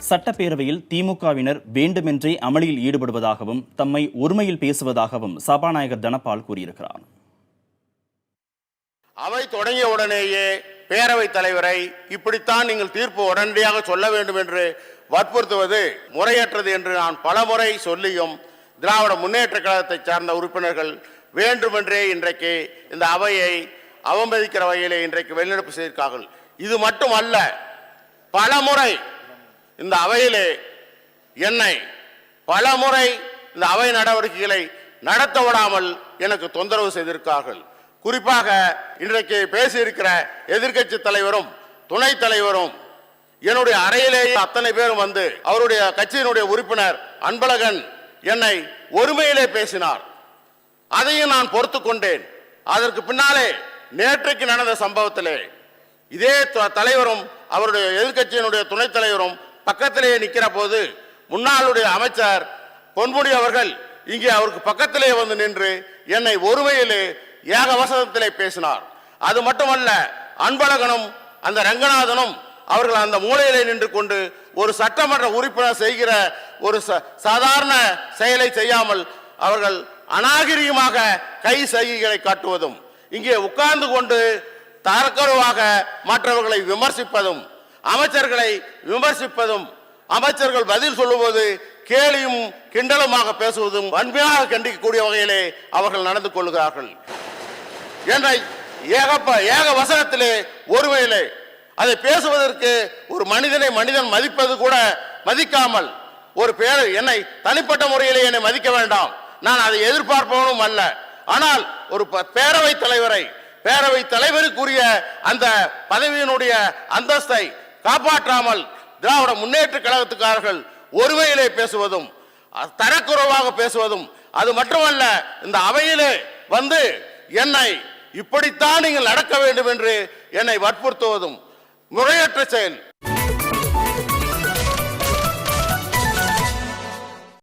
சட்டப்பேரவையில் திமுகவினர் வேண்டுமென்றே அமளியில் ஈடுபடுவதாகவும் தம்மை ஒருமையில் பேசுவதாகவும் சபாநாயகர் தனபால் கூறியிருக்கிறார். அவை தொடங்கிய உடனேயே பேரவைத் தலைவரை இப்படித்தான் நீங்கள் தீர்ப்பு உடனடியாக சொல்ல வேண்டும் என்று வற்புறுத்துவது முறையற்றது என்று நான் பலமுறை சொல்லியும் திராவிட முன்னேற்ற கழகத்தை சார்ந்த உறுப்பினர்கள் வேண்டுமென்றே இன்றைக்கு இந்த அவையை அவமதிக்கிற வகையிலே இன்றைக்கு வெளிநடப்பு செய்திருக்கார்கள். இது மட்டுமல்ல, பலமுறை இந்த அவையிலே என்னை பலமுறை இந்த அவை நடவடிக்கைகளை நடத்த விடாமல் எனக்கு தொந்தரவு செய்திருக்கார்கள். குறிப்பாக இன்றைக்கு பேசியிருக்கிற எதிர்க்கட்சி தலைவரும் துணைத் தலைவரும் என்னுடைய அறையிலேயே அத்தனை பேரும் வந்து அவருடைய கட்சியினுடைய உறுப்பினர் அன்பழகன் என்னை ஒருமையிலே பேசினார். அதையும் நான் பொறுத்து கொண்டேன். அதற்கு பின்னாலே நேற்றைக்கு நடந்த சம்பவத்திலே இதே தலைவரும் அவருடைய எதிர்க்கட்சியினுடைய துணைத் தலைவரும் பக்கத்திலேயே நிற்கிற போது முன்னாளுடைய அமைச்சர் பொன்முடி அவர்கள் இங்கே அவருக்கு பக்கத்திலே வந்து நின்று என்னை ஒருமையிலே ஏகவசனத்திலே பேசினார். அது மட்டுமல்ல, அன்பழகனும் அந்த ரங்கநாதனும் அவர்கள் அந்த மூலையிலே நின்று கொண்டு ஒரு சட்டமன்ற உறுப்பினர் செய்கிற ஒரு சாதாரண செயலை செய்யாமல் அவர்கள் அநாகரிகமாக கை சைகைகளை காட்டுவதும், இங்கே உட்கார்ந்து கொண்டு தரக்குறைவாக மற்றவர்களை விமர்சிப்பதும், அமைச்சர்களை விமர்சிப்பதும், அமைச்சர்கள் பதில் சொல்லும்போது கேலியும் கிண்டலுமாக பேசுவதும் வன்மையாக கண்டிக்கக்கூடிய வகையிலே அவர்கள் நடந்து கொள்கிறார்கள். என்ற ஏக வசனத்திலே ஒருமையிலே அதை பேசுவதற்கு ஒரு மனிதனை மனிதன் மதிப்பது கூட மதிக்காமல் ஒரு என்னை தனிப்பட்ட முறையிலே என்னை மதிக்க வேண்டாம், நான் அதை எதிர்பார்ப்பவனும் அல்ல. ஆனால் ஒரு பேரவைத் தலைவருக்குரிய அந்த பதவியினுடைய அந்தஸ்தை காப்பாற்றாமல் திராவிட முன்னேற்ற கழகத்துக்காரர்கள் ஒருமையிலே பேசுவதும் தரக்குறைவாக பேசுவதும், அது மட்டுமல்ல, இந்த அவையிலே வந்து என்னை இப்படித்தான் நீங்கள் நடக்க வேண்டும் என்று என்னை வற்புறுத்துவதும் முறையற்ற செயல்.